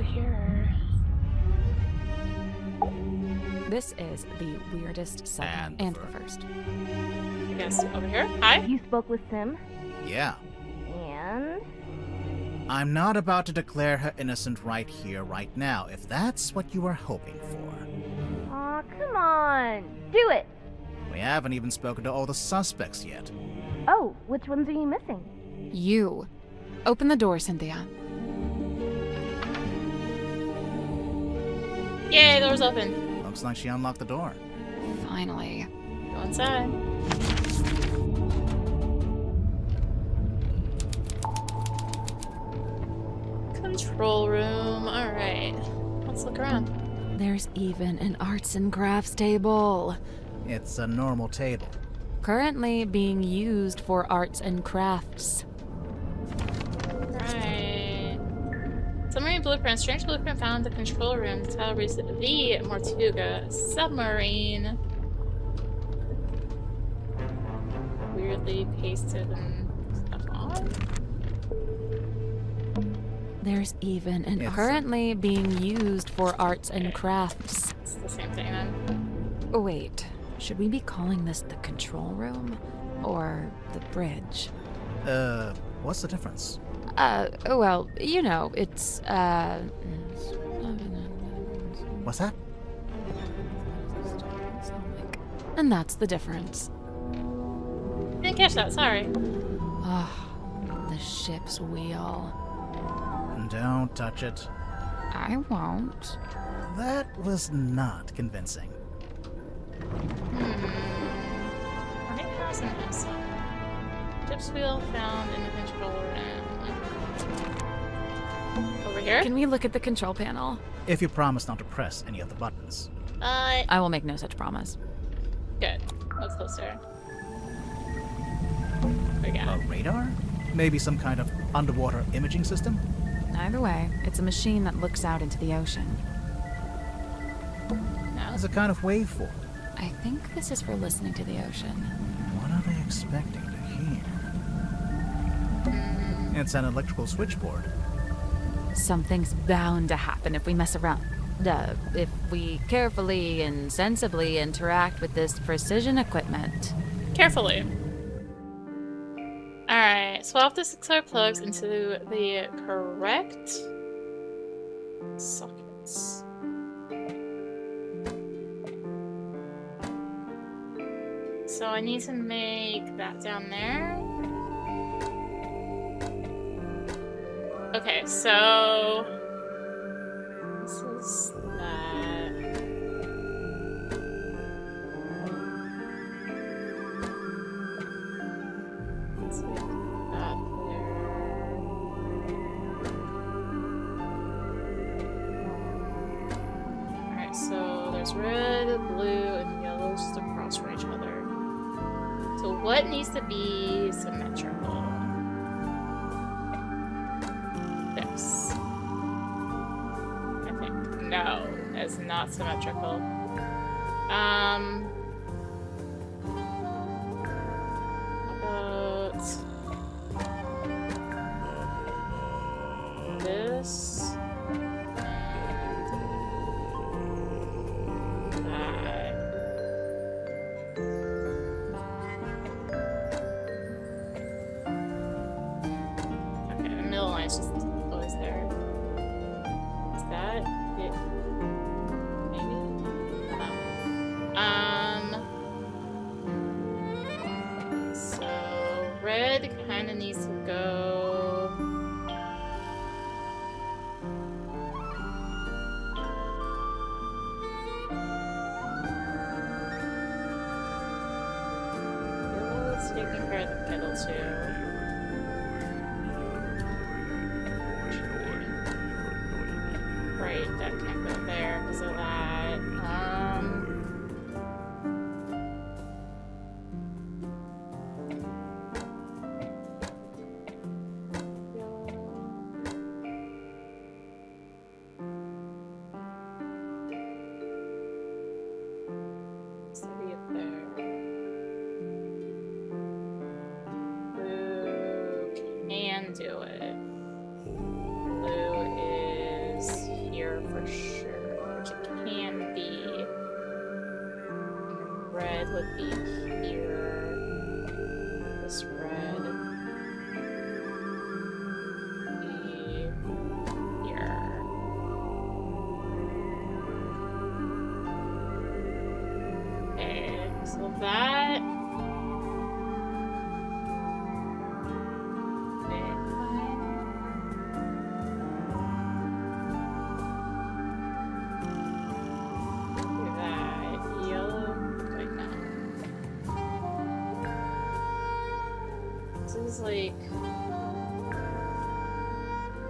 here? This is the weirdest second and the first. I guess over here. Hi. You spoke with Sim? Yeah. And? I'm not about to declare her innocent right here, right now, if that's what you were hoping for. Aw, come on. Do it. We haven't even spoken to all the suspects yet. Oh, which ones are you missing? You. Open the door, Cynthia. Yay, door's open. Looks like she unlocked the door. Finally. Go inside. Control room. Alright. Let's look around. There's even an arts and crafts table. It's a normal table. Currently being used for arts and crafts. Right. Submarine blueprint. Strange blueprint found in the control room. The title reads the Mortuga submarine. Weirdly pasted and stuff on. There's even an Yes. currently being used for arts and crafts. It's the same thing then. Wait, should we be calling this the control room or the bridge? What's the difference? Well, you know, it's What's that? and that's the difference. Didn't catch that, sorry. Ah, the ship's wheel. Don't touch it. I won't. That was not convincing. What has an S on it? Ship's wheel found in the control room. Over here? Can we look at the control panel? If you promise not to press any of the buttons. I will make no such promise. Good. Let's closer. What we A got? radar? Maybe some kind of underwater imaging system? Either way, it's a machine that looks out into the ocean. No. It's a kind of waveform. I think this is for listening to the ocean. What are they expecting to hear? It's an electrical switchboard. Something's bound to happen if we mess around. If we carefully and sensibly interact with this precision equipment. Carefully. Alright, swap the 6 other plugs into the correct sockets. So I need to make that down there. Okay, so this is that. Let's make that there. Alright, so there's red, blue, and yellow just across from each other. So what needs to be symmetrical? This. I think. No, it's not symmetrical. How about this? And that. Okay, the middle line's just always there. Is that it? Maybe? No. So red kind of needs to go. Yellow's taking care of the middle too. Right, that can't go there because of that. Needs to be up there. Blue can do it. Blue is would be here. This red would be here. Okay, so that. Okay, fine. Do that. Yellow. Wait, no. This is like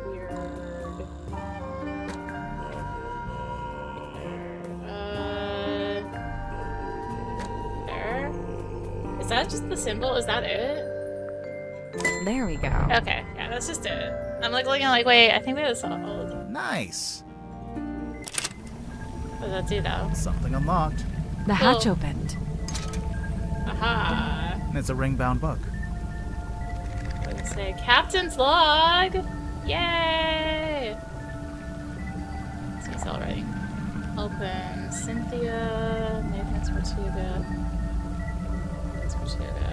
weird. There. Is that just the symbol? Is that it? There we go. Okay, yeah, that's just it. I'm like looking like, wait, I think that was solved. Nice. What does that do though? Something unlocked. The hatch opened. Aha. It's a ring-bound book. What does it say? Captain's log! Yay! See, it's all ready. Open. Cynthia. Nathan's Mortuga. Nathan's Mortuga.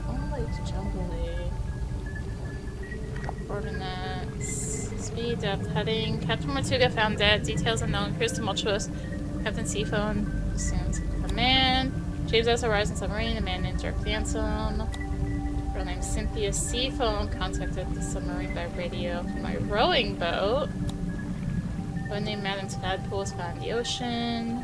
Oh, like jumbly. Coordinates. Speed, depth, heading. Captain Mortuga found dead. Details unknown. Appears tumultuous. Captain Seafoam assumes command. James S. Horizon submarine. A man named Dirk Ransom. Girl named Cynthia Seafoam contacted the submarine by radio from my rowing boat. One named Madame Tadpole was found in the ocean.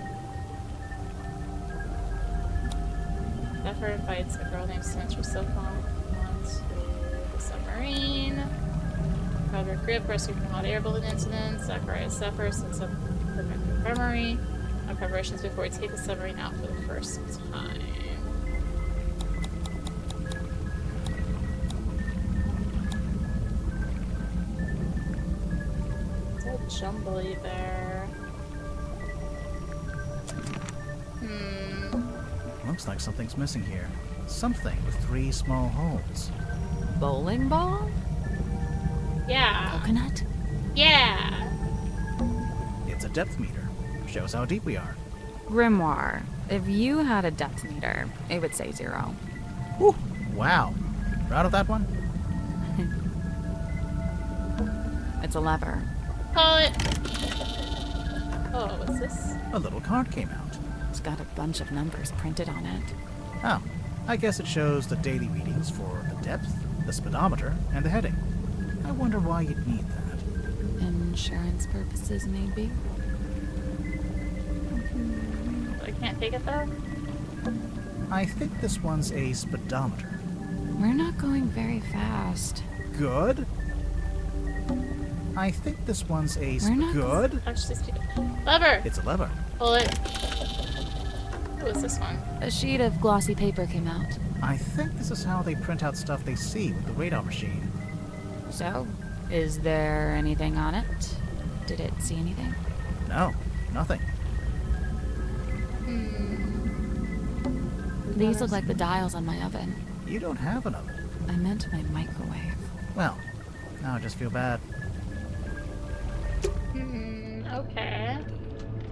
Zephyr invites a girl named Samantha Seafoam onto the submarine. Cover grip, rescue from hot air balloon incident. Zachariah Zephyr sets up the infirmary on preparations before we take the submarine out for the first time. It's all jumbly there. Looks like something's missing here. Something with 3 small holes. Bowling ball? Yeah. Coconut? Yeah. It's a depth meter. Shows how deep we are. Grimoire. If you had a depth meter, it would say 0. Whew. Wow. Proud of that one? It's a lever. Call it. Oh, what's this? A little card came out. It's got a bunch of numbers printed on it. Oh, I guess it shows the daily readings for the depth, the speedometer, and the heading. I wonder why you'd need that. Insurance purposes, maybe? I can't take it though. I think this one's a speedometer. We're not going very fast. Good. I think this one's a We're not- good. Actually, speak. Lever. It's a lever. Pull it. What was this one? A sheet of glossy paper came out. I think this is how they print out stuff they see with the radar machine. So, is there anything on it? Did it see anything? No, nothing. These look like the dials on my oven. You don't have an oven. I meant my microwave. Well, now I just feel bad. Okay.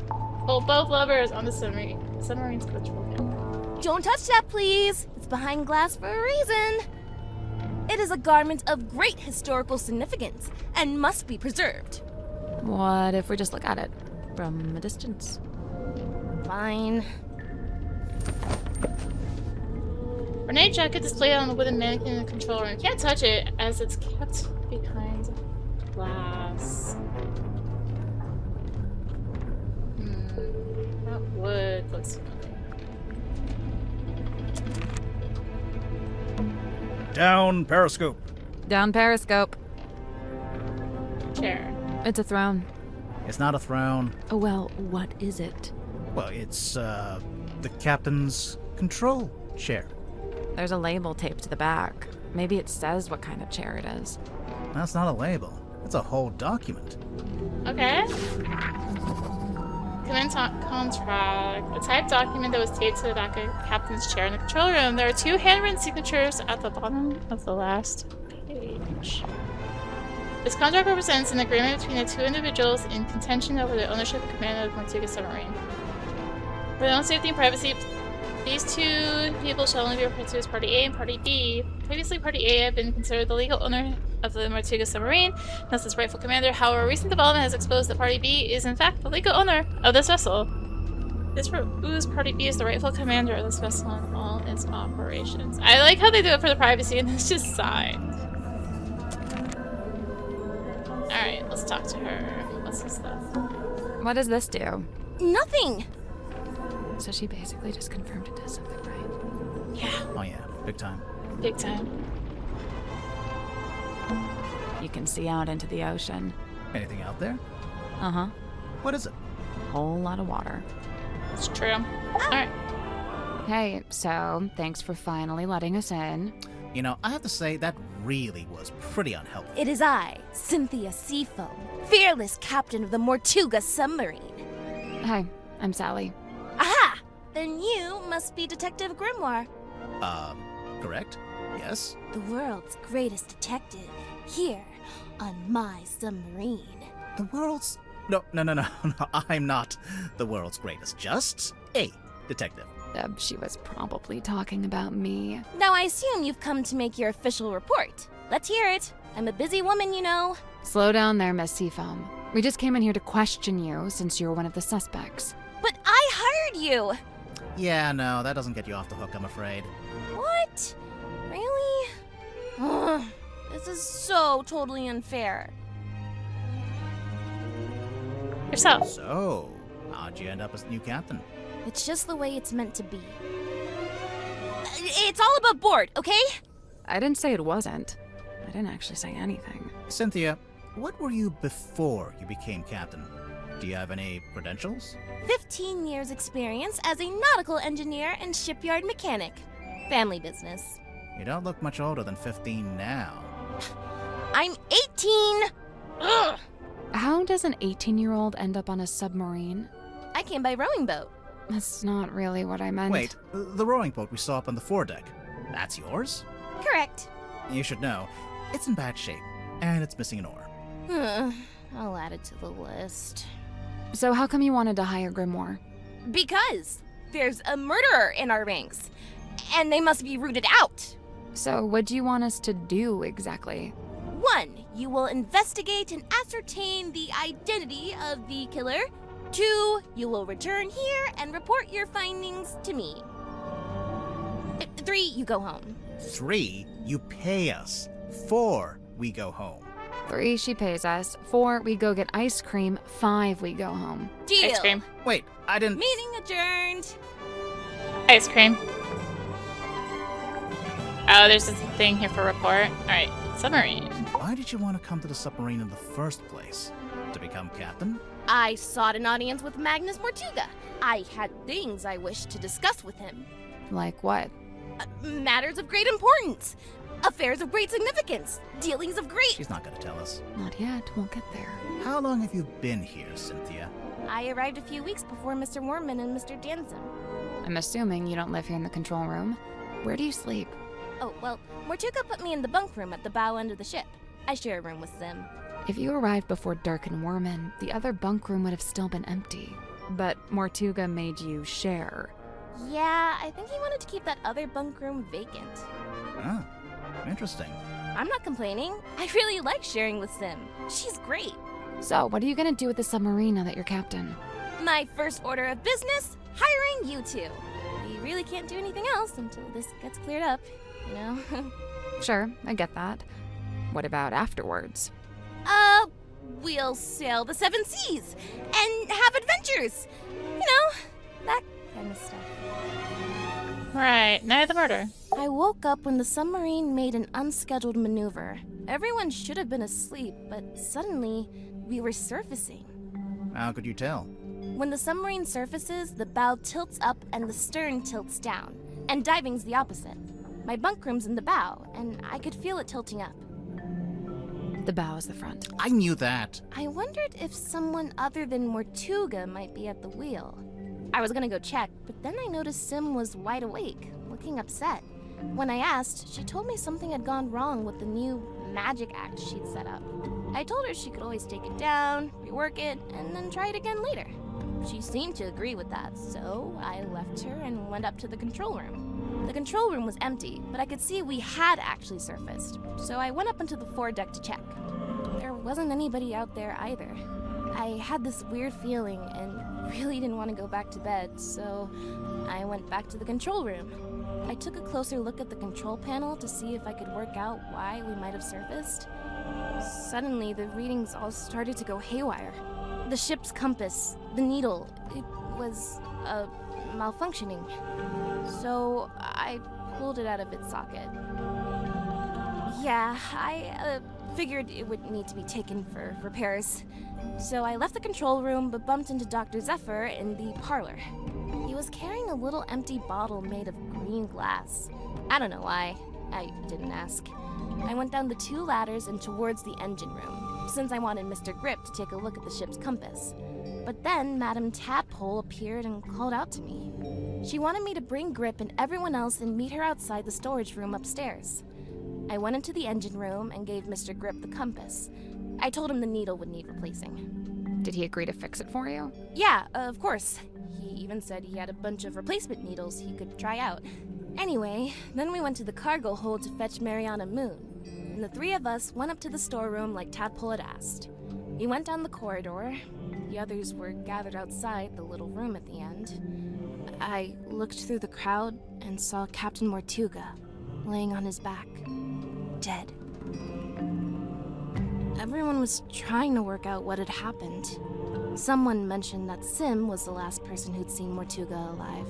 Hold both levers on the submarine's control panel. Don't touch that, please. It's behind glass for a reason. It is a garment of great historical significance and must be preserved. What if we just look at it from a distance? Fine. Grenade jacket displayed on the wooden mannequin in the control room. Can't touch it as it's kept behind glass. That wood looks familiar. Down periscope. Down periscope. Chair. It's a throne. It's not a throne. Oh well, what is it? Well, it's, the captain's control chair. There's a label taped to the back. Maybe it says what kind of chair it is. That's not a label. It's a whole document. Okay. Contract. A typed document that was taped to the back of the captain's chair in the control room. There are 2 handwritten signatures at the bottom of the last page. This contract represents an agreement between the 2 individuals in contention over the ownership and command of Mortuga submarine. For their own safety and privacy, these two people shall only be referred to as Party A and Party B. Previously, Party A had been considered the legal owner of the Mortuga submarine, thus its rightful commander. However, recent development has exposed that Party B is in fact the legal owner of this vessel. This proves Party B is the rightful commander of this vessel and all its operations. I like how they do it for the privacy and it's just signed. Alright, let's talk to her. What's this stuff? What does this do? Nothing! So she basically just confirmed it does something, right? Yeah, Oh yeah, big time. big time. You can see out into the ocean. Anything out there? Uh-huh. What is it? Whole lot of water. It's true. Alright. Hey, so thanks for finally letting us in. You know, I have to say that really was pretty unhelpful. It is I, Cynthia Seafoam, fearless captain of the Mortuga submarine. Hi, I'm Sally. Aha! Then you must be Detective Grimoire, Correct? Yes? the world's greatest detective, here on my submarine. The world's... No, I'm not the world's greatest. Just a detective. She was probably talking about me. Now I assume you've come to make your official report. Let's hear it. I'm a busy woman, you know. Slow down there, Miss Seafoam. We just came in here to question you since you're one of the suspects. But I hired you! Yeah, no, that doesn't get you off the hook, I'm afraid. What? Really? Ugh, this is so totally unfair. Yourself. So, how'd you end up as the new captain? It's just the way it's meant to be. It's all above board, okay? I didn't say it wasn't. I didn't actually say anything. Cynthia, what were you before you became captain? Do you have any credentials? 15 years experience as a nautical engineer and shipyard mechanic. Family business. You don't look much older than 15 now. I'm 18! Ugh! How does an 18-year-old end up on a submarine? I came by rowing boat. That's not really what I meant. Wait, the rowing boat we saw up on the foredeck, that's yours? Correct. You should know, it's in bad shape, and it's missing an oar. I'll add it to the list. So how come you wanted to hire Grimoire? Because there's a murderer in our ranks, and they must be rooted out. So what do you want us to do exactly? 1. You will investigate and ascertain the identity of the killer. 2. You will return here and report your findings to me. 3. You go home. 3, you pay us. 4, we go home. 3, she pays us. 4, we go get ice cream. 5, we go home. Deal. Ice cream. Wait, I didn't... Meeting adjourned. Ice cream. Oh, there's a thing here for report. Alright, submarine. Why did you want to come to the submarine in the first place? To become captain? I sought an audience with Magnus Mortuga. I had things I wished to discuss with him. Like what? Matters of great importance. Affairs of great significance. Dealings of great... She's not going to tell us. Not yet. We'll get there. How long have you been here, Cynthia? I arrived a few weeks before Mr. Warman and Mr. Danson. I'm assuming you don't live here in the control room. Where do you sleep? Oh, well, Mortuga put me in the bunk room at the bow end of the ship. I share a room with Sim. If you arrived before Dirk and Warman, the other bunk room would have still been empty. But Mortuga made you share. Yeah, I think he wanted to keep that other bunk room vacant. Ah, interesting. I'm not complaining. I really like sharing with Sim. She's great. So, what are you gonna do with the submarine now that you're captain? My first order of business, hiring you two. We really can't do anything else until this gets cleared up, you know? Sure, I get that. What about afterwards? We'll sail the 7 seas and have adventures. You know, that kind of stuff. Right, night of the murder. I woke up when the submarine made an unscheduled maneuver. Everyone should have been asleep, but suddenly we were surfacing. How could you tell? When the submarine surfaces, the bow tilts up and the stern tilts down, and diving's the opposite. My bunk room's in the bow, and I could feel it tilting up. The bow is the front. I knew that. I wondered if someone other than Mortuga might be at the wheel. I was gonna go check, but then I noticed Sim was wide awake, looking upset. When I asked, she told me something had gone wrong with the new magic act she'd set up. I told her she could always take it down, rework it, and then try it again later. She seemed to agree with that, so I left her and went up to the control room. The control room was empty, but I could see we had actually surfaced, so I went up onto the foredeck to check. There wasn't anybody out there either. I had this weird feeling and really didn't want to go back to bed, so I went back to the control room. I took a closer look at the control panel to see if I could work out why we might have surfaced. Suddenly, the readings all started to go haywire. The ship's compass, the needle, it was, malfunctioning. So I pulled it out of its socket. Yeah, I figured it would need to be taken for repairs. So I left the control room but bumped into Dr. Zephyr in the parlor. He was carrying a little empty bottle made of green glass. I don't know why. I didn't ask. I went down the 2 ladders and towards the engine room, since I wanted Mr. Grip to take a look at the ship's compass. But then Madame Tadpole appeared and called out to me. She wanted me to bring Grip and everyone else and meet her outside the storage room upstairs. I went into the engine room and gave Mr. Grip the compass. I told him the needle would need replacing. Did he agree to fix it for you? Yeah, of course. He even said he had a bunch of replacement needles he could try out. Anyway, then we went to the cargo hold to fetch Mariana Moon, and the 3 of us went up to the storeroom like Tadpole had asked. We went down the corridor. The others were gathered outside the little room at the end. I looked through the crowd and saw Captain Mortuga laying on his back, dead. Everyone was trying to work out what had happened. Someone mentioned that Sim was the last person who'd seen Mortuga alive.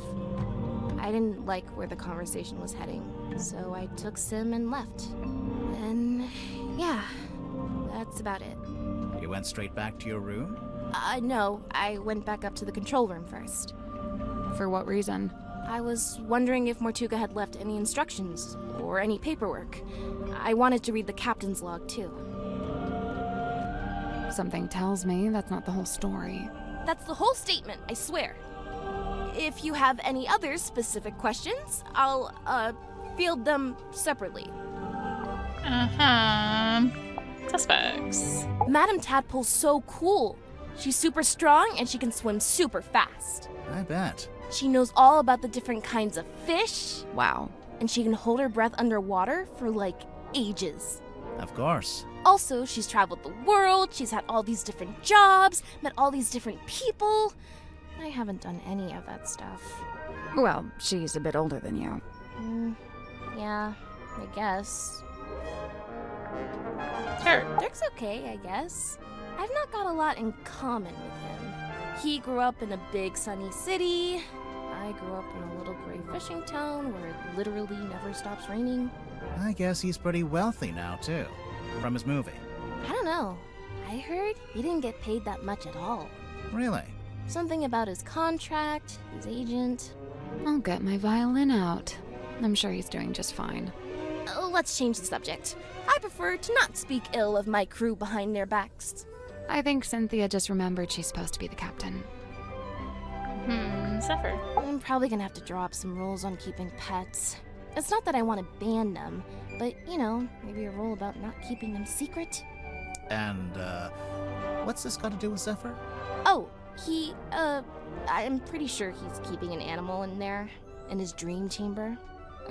I didn't like where the conversation was heading, so I took Sim and left. And yeah, that's about it. You went straight back to your room? No, I went back up to the control room first. For what reason? I was wondering if Mortuga had left any instructions or any paperwork. I wanted to read the captain's log too. Something tells me that's not the whole story. That's the whole statement, I swear. If you have any other specific questions, I'll, field them separately. Suspects. Madame Tadpole's so cool. She's super strong and she can swim super fast. I bet. She knows all about the different kinds of fish, Wow. and she can hold her breath underwater for like ages. Of course. Also, she's traveled the world, she's had all these different jobs, met all these different people. I haven't done any of that stuff. Well, she's a bit older than you. Yeah, I guess. Sure. Dirk's okay, I guess. I've not got a lot in common with him. He grew up in a big sunny city. I grew up in a little gray fishing town where it literally never stops raining. I guess he's pretty wealthy now, too. From his movie. I don't know. I heard he didn't get paid that much at all. Really? Something about his contract, his agent. I'll get my violin out. I'm sure he's doing just fine. Let's change the subject. I prefer to not speak ill of my crew behind their backs. I think Cynthia just remembered she's supposed to be the captain. Zephyr. I'm probably gonna have to draw up some rules on keeping pets. It's not that I want to ban them, but, you know, maybe a rule about not keeping them secret. And, what's this got to do with Zephyr? Oh, I'm pretty sure he's keeping an animal in there, in his dream chamber.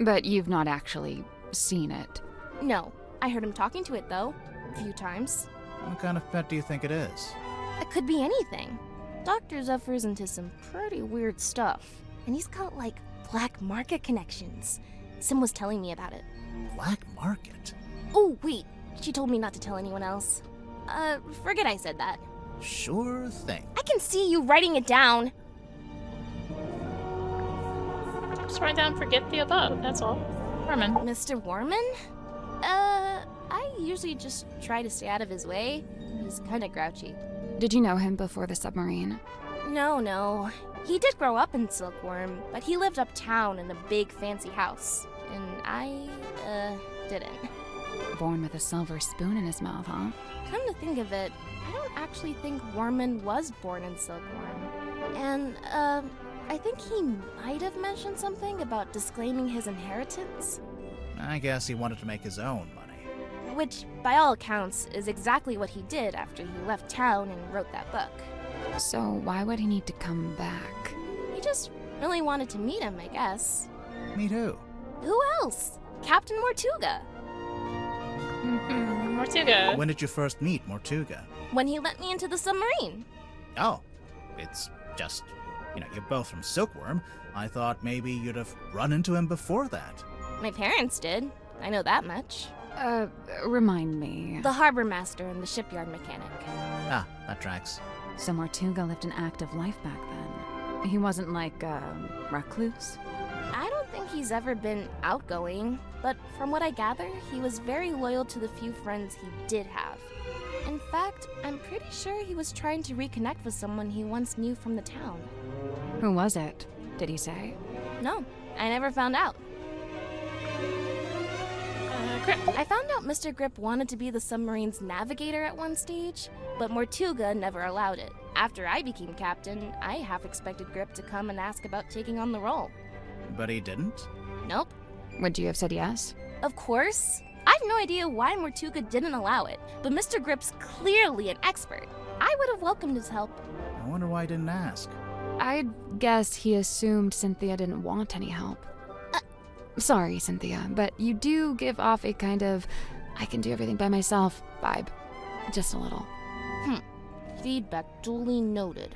But you've not actually seen it. No, I heard him talking to it, though, a few times. What kind of pet do you think it is? It could be anything. Dr. Zephyr's into some pretty weird stuff, and he's got, like, black market connections. Sim was telling me about it. Black market? Oh, wait, she told me not to tell anyone else. Forget I said that. Sure thing. I can see you writing it down. Just write down forget the above, that's all. Norman. Mr. Warman? I usually just try to stay out of his way. He's kinda grouchy. Did you know him before the submarine? No. He did grow up in Silkworm, but he lived uptown in a big fancy house. And I, didn't. Born with a silver spoon in his mouth, huh? Come to think of it, I don't actually think Warman was born in Silkworm. And, I think he might have mentioned something about disclaiming his inheritance. I guess he wanted to make his own money. Which, by all accounts, is exactly what he did after he left town and wrote that book. So why would he need to come back? He just really wanted to meet him, I guess. Meet who? Who else? Captain Mortuga. Mortuga. When did you first meet Mortuga? When he let me into the submarine. Oh, it's just, you're both from Silkworm. I thought maybe you'd have run into him before that. My parents did. I know that much. Remind me. The harbor master and the shipyard mechanic. Ah, that tracks. So Mortuga lived an active life back then. He wasn't like a recluse? I don't think he's ever been outgoing, but from what I gather, he was very loyal to the few friends he did have. In fact, I'm pretty sure he was trying to reconnect with someone he once knew from the town. Who was it? Did he say? No, I never found out. Grip. I found out Mr. Grip wanted to be the submarine's navigator at one stage, but Mortuga never allowed it. After I became captain, I half expected Grip to come and ask about taking on the role. But he didn't? Nope. Would you have said yes? Of course. I have no idea why Mortuga didn't allow it, but Mr. Grip's clearly an expert. I would have welcomed his help. I wonder why he didn't ask. I'd guess he assumed Cynthia didn't want any help. Sorry, Cynthia, but you do give off a kind of I can do everything by myself vibe. Just a little. Feedback duly noted.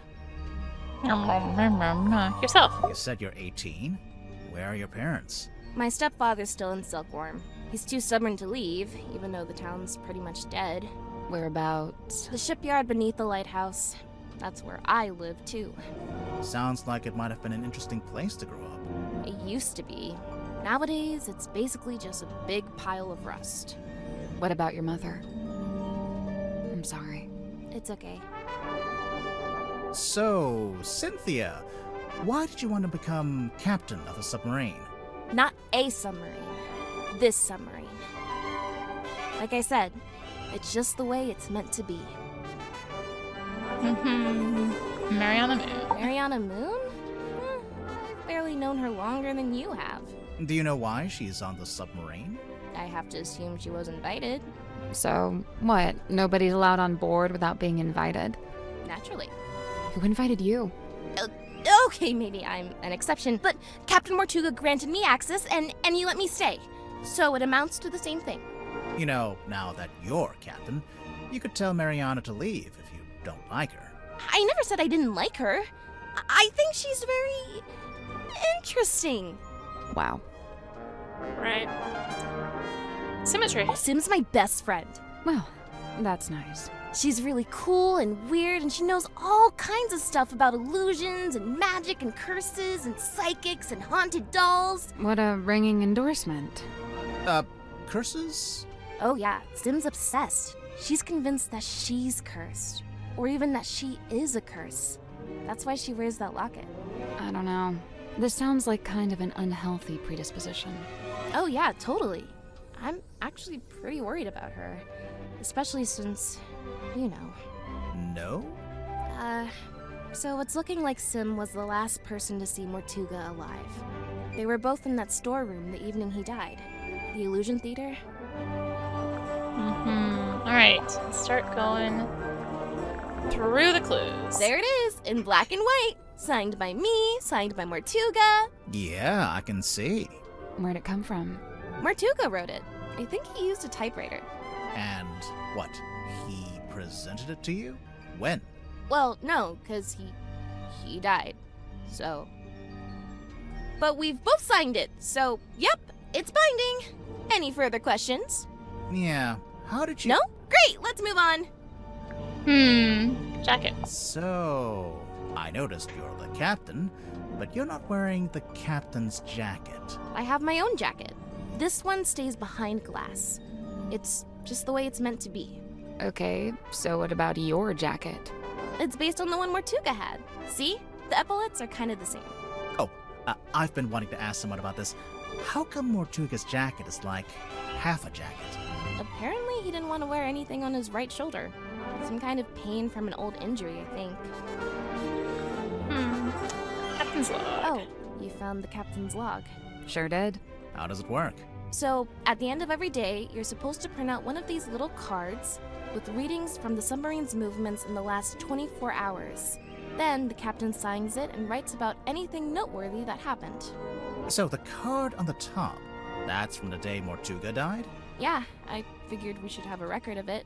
Yourself. You said you're 18? Where are your parents? My stepfather's still in Silkworm. He's too stubborn to leave, even though the town's pretty much dead. Whereabouts? The shipyard beneath the lighthouse. That's where I live, too. Sounds like it might have been an interesting place to grow up. It used to be. Nowadays, it's basically just a big pile of rust. What about your mother? I'm sorry. It's okay. So, Cynthia, why did you want to become captain of a submarine? Not a submarine. This submarine. Like I said, it's just the way it's meant to be. Mariana Moon. Mariana Moon? I've barely known her longer than you have. Do you know why she's on the submarine? I have to assume she was invited. So, what? Nobody's allowed on board without being invited? Naturally. Who invited you? Okay, maybe I'm an exception, but Captain Mortuga granted me access and he let me stay. So it amounts to the same thing. Now that you're captain, you could tell Mariana to leave if you don't like her. I never said I didn't like her. I think she's very interesting. Wow. Right. Symmetry. Sim's my best friend. Well, that's nice. She's really cool and weird, and she knows all kinds of stuff about illusions and magic and curses and psychics and haunted dolls. What a ringing endorsement. Curses? Oh yeah, Sim's obsessed. She's convinced that she's cursed, or even that she is a curse. That's why she wears that locket. I don't know. This sounds like kind of an unhealthy predisposition. Oh yeah, totally. I'm actually pretty worried about her, especially since, No? So it's looking like Sim was the last person to see Mortuga alive. They were both in that storeroom the evening he died. The Illusion Theater? Alright, start going through the clues. There it is, in black and white. Signed by me, signed by Mortuga. Yeah, I can see. Where'd it come from? Mortuga wrote it. I think he used a typewriter. And what? He presented it to you? When? Well, no, because he died. So. But we've both signed it, so yep, it's binding. Any further questions? Yeah, how did you... No? Great, let's move on. Jacket. So, I noticed you're the captain, but you're not wearing the captain's jacket. I have my own jacket. This one stays behind glass. It's just the way it's meant to be. Okay, so what about your jacket? It's based on the one Mortuga had. See? The epaulets are kind of the same. Oh, I've been wanting to ask someone about this. How come Mortuga's jacket is like half a jacket? Apparently he didn't want to wear anything on his right shoulder. Some kind of pain from an old injury, I think. Captain's log. Oh, you found the captain's log. Sure did. How does it work? So, at the end of every day, you're supposed to print out one of these little cards with readings from the submarine's movements in the last 24 hours. Then the captain signs it and writes about anything noteworthy that happened. So the card on the top, that's from the day Mortuga died? Yeah, I figured we should have a record of it.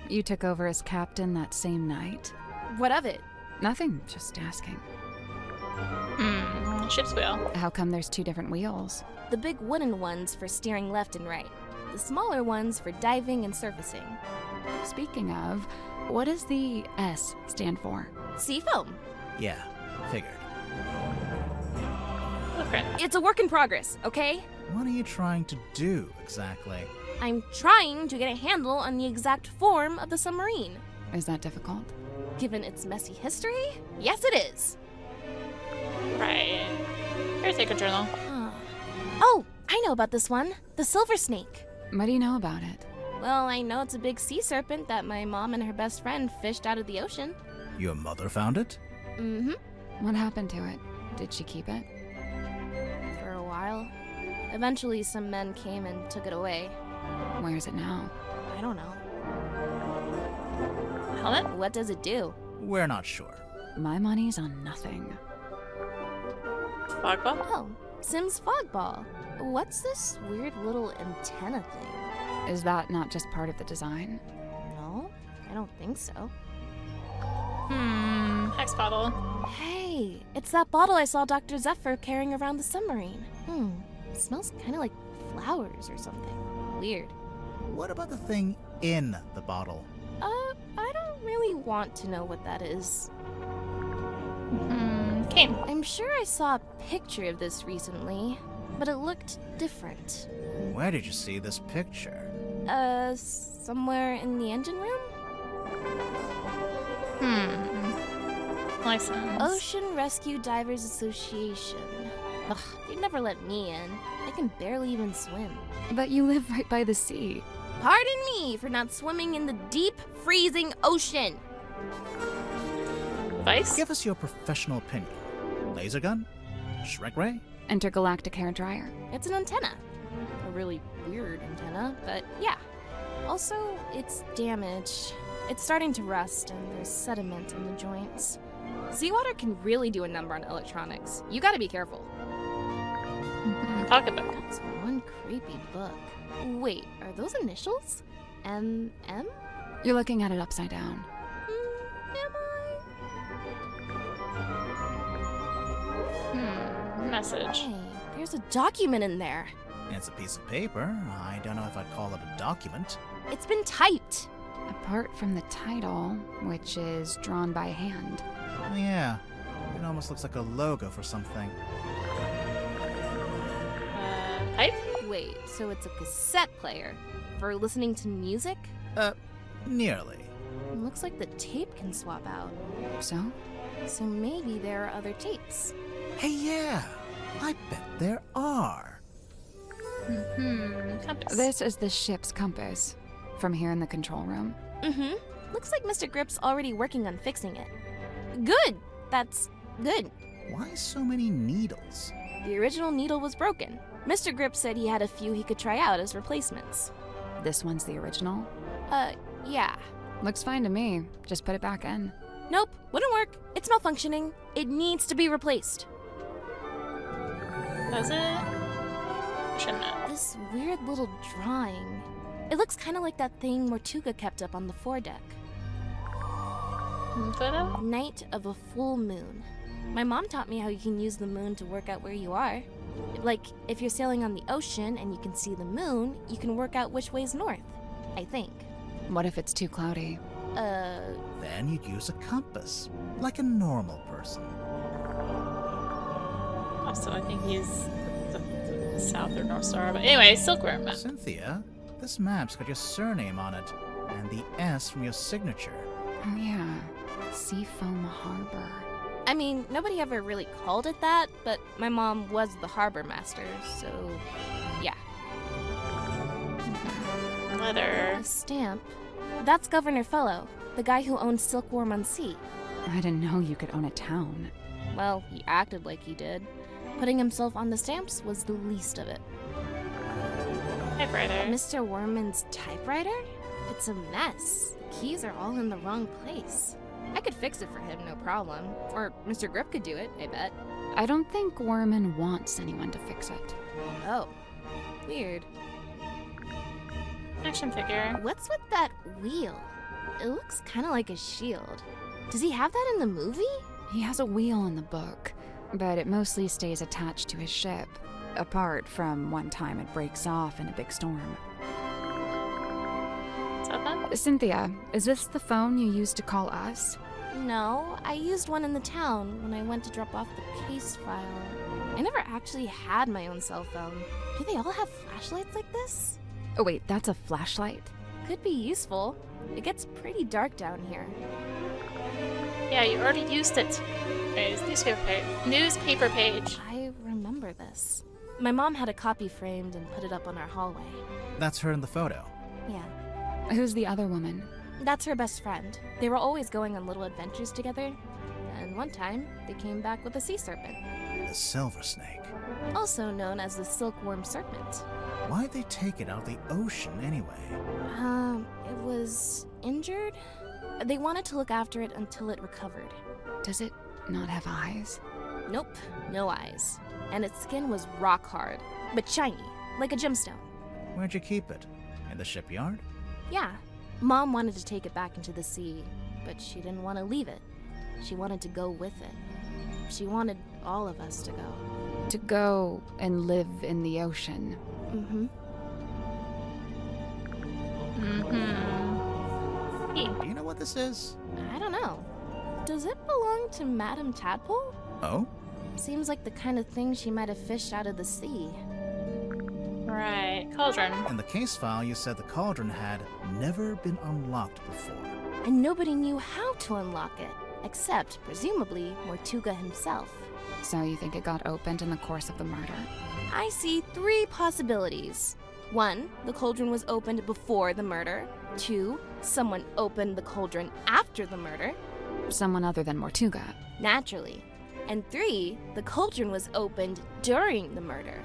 You took over as captain that same night? What of it? Nothing, just asking. Ship's wheel. How come there's two different wheels? The big wooden ones for steering left and right. The smaller ones for diving and surfacing. Speaking of, what does the S stand for? Seafoam. Yeah, figured. Blueprint. It's a work in progress, okay? What are you trying to do, exactly? I'm trying to get a handle on the exact form of the submarine. Is that difficult? Given its messy history, yes it is. Right. Here, take a journal. Oh, I know about this one. The silver snake. What do you know about it? Well, I know it's a big sea serpent that my mom and her best friend fished out of the ocean. Your mother found it? Mm-hmm. What happened to it? Did she keep it? For a while. Eventually, some men came and took it away. Where is it now? I don't know. Helmet? What does it do? We're not sure. My money's on nothing. Fogball? Oh, Sim's fog ball. What's this weird little antenna thing? Is that not just part of the design? No, I don't think so. Hex bottle. Hey, it's that bottle I saw Dr. Zephyr carrying around the submarine. It smells kind of like flowers or something. Weird. What about the thing in the bottle? I don't really want to know what that is. Cane. I'm sure I saw a picture of this recently, but it looked different. Where did you see this picture? Somewhere in the engine room? License. Ocean Rescue Divers Association. Ugh, they'd never let me in. I can barely even swim. But you live right by the sea. Pardon me for not swimming in the deep, freezing ocean. Vice? Give us your professional opinion. Laser gun? Shrek ray? Intergalactic hair dryer. It's an antenna. A really weird antenna, but yeah. Also, it's damaged. It's starting to rust, and there's sediment in the joints. Seawater can really do a number on electronics. You gotta be careful. Pocketbook. That's one creepy book. Wait, are those initials? M.M.? You're looking at it upside down. Am I? Message. Hey, there's a document in there. It's a piece of paper. I don't know if I'd call it a document. It's been typed. Apart from the title, which is drawn by hand. Yeah, it almost looks like a logo for something. Pipe? Wait, so it's a cassette player for listening to music? Nearly. Looks like the tape can swap out. So? So maybe there are other tapes. Hey, yeah, I bet there are. Compass. This is the ship's compass. From here in the control room. Mm-hmm. Looks like Mr. Grip's already working on fixing it. Good! That's good. Why so many needles? The original needle was broken. Mr. Grip said he had a few he could try out as replacements. This one's the original. Yeah. Looks fine to me. Just put it back in. Nope, wouldn't work. It's malfunctioning. It needs to be replaced. Does it? Shouldn't it? This weird little drawing. It looks kind of like that thing Mortuga kept up on the foredeck. Photo? Night of a full moon. My mom taught me how you can use the moon to work out where you are. Like, if you're sailing on the ocean and you can see the moon, you can work out which way's north. I think. What if it's too cloudy? Then you'd use a compass, like a normal person. Also, I think he's the South or North Star. But anyway, Silkworm map. Cynthia, this map's got your surname on it, and the S from your signature. Oh yeah, Seafoam Harbor. I mean, nobody ever really called it that, but my mom was the harbor master, so yeah. Leather. A stamp. That's Governor Fellow, the guy who owns Silkworm on Sea. I didn't know you could own a town. Well, he acted like he did. Putting himself on the stamps was the least of it. Typewriter. Mr. Worman's typewriter? It's a mess. The keys are all in the wrong place. I could fix it for him, no problem. Or Mr. Grip could do it, I bet. I don't think Worman wants anyone to fix it. Oh. Weird. Action figure. What's with that wheel? It looks kind of like a shield. Does he have that in the movie? He has a wheel in the book, but it mostly stays attached to his ship, apart from one time it breaks off in a big storm. Is that them? Cynthia, is this the phone you used to call us? No, I used one in the town when I went to drop off the case file. I never actually had my own cell phone. Do they all have flashlights like this? Oh wait, that's a flashlight? Could be useful. It gets pretty dark down here. Yeah, you already used it. Wait, it's newspaper page. I remember this. My mom had a copy framed and put it up on our hallway. That's her in the photo. Yeah, Who's the other woman? that's her best friend. They were always going on little adventures together. And one time, they came back with a sea serpent, The silver snake. also known as the silkworm serpent. Why'd they take it out of the ocean anyway? It was injured? They wanted to look after it until it recovered. Does it not have eyes? Nope, no eyes. And its skin was rock hard, but shiny, like a gemstone. Where'd you keep it? In the shipyard? Yeah, Mom wanted to take it back into the sea, but she didn't want to leave it. She wanted to go with it. She wanted all of us to go. To go and live in the ocean. Mm-hmm. Do you know what this is? I don't know. Does it belong to Madame Tadpole? Oh? Seems like the kind of thing she might have fished out of the sea. Right, cauldron. In the case file, you said the cauldron had never been unlocked before. And nobody knew how to unlock it, except, presumably, Mortuga himself. So you think it got opened in the course of the murder? I see 3 possibilities. 1, the cauldron was opened before the murder. 2, someone opened the cauldron after the murder, Someone other than Mortuga. naturally. And 3, the cauldron was opened during the murder.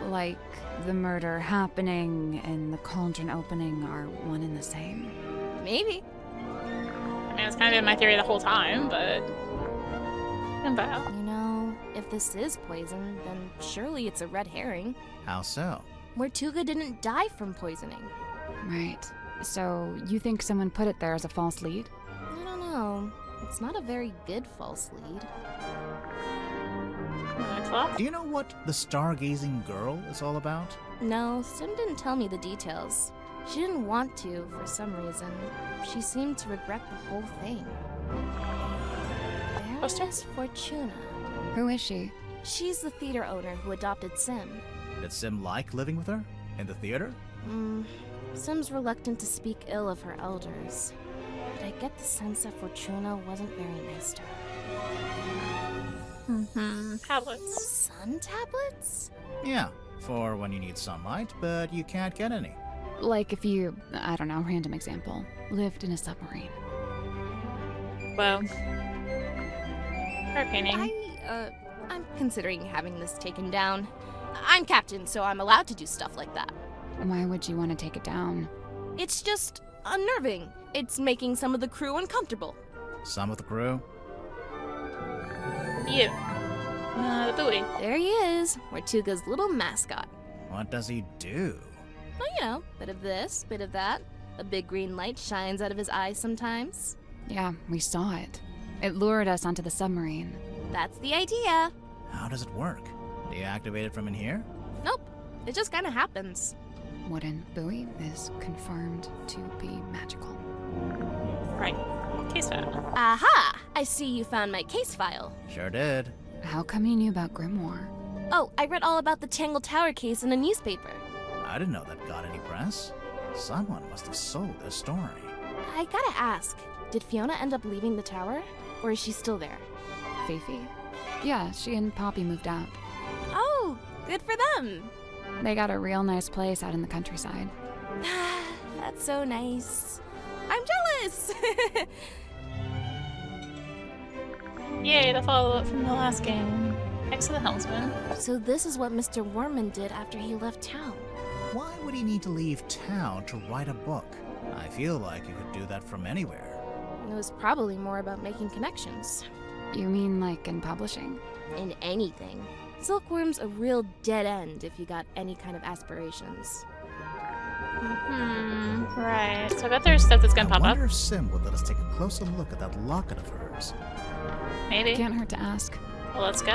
Like the murder happening and the cauldron opening are one and the same. Maybe. I mean, it's kind of been my theory the whole time, but... About. You know, if this is poison, then surely it's a red herring. How so? Mortuga didn't die from poisoning. Right. So you think someone put it there as a false lead? I don't know. It's not a very good false lead. Clock? Do you know what the stargazing girl is all about? No, Sim didn't tell me the details. She didn't want to, for some reason. She seemed to regret the whole thing. Baroness Fortuna. Who is she? She's the theater owner who adopted Sim. Did Sim like living with her? In the theater? Sim's reluctant to speak ill of her elders. But I get the sense that Fortuna wasn't very nice to her. Tablets. Sun tablets? Yeah, for when you need sunlight, but you can't get any. Like if you, I don't know, random example, lived in a submarine. Well. Art painting. I'm considering having this taken down. I'm captain, so I'm allowed to do stuff like that. Why would you want to take it down? It's just unnerving. It's making some of the crew uncomfortable. Some of the crew? You. The buoy. There he is, Mortuga's little mascot. What does he do? Well, you know, bit of this, bit of that. A big green light shines out of his eyes sometimes. Yeah, we saw it. It lured us onto the submarine. That's the idea. How does it work? Do you activate it from in here? Nope, it just kind of happens. Wooden buoy is confirmed to be magical. Right. Case file. Aha! I see you found my case file. Sure did. How come you knew about Grimoire? Oh, I read all about the Tangle Tower case in a newspaper. I didn't know that got any press. Someone must have sold this story. I gotta ask, did Fiona end up leaving the tower? Or is she still there? Fifi? Yeah, she and Poppy moved out. Oh, good for them. They got a real nice place out in the countryside. That's so nice. I'm jealous. Yay, the follow-up from the last game. Next to the helmsman. So this is what Mr. Worman did after he left town. Why would he need to leave town to write a book? I feel like you could do that from anywhere. It was probably more about making connections. You mean like in publishing? In anything. Silkworm's a real dead end if you got any kind of aspirations. Right. So I bet there's stuff that's gonna I pop up. wonder if Sim would let us take a closer look at that locket of hers. Maybe. Can't hurt to ask. Well, let's go.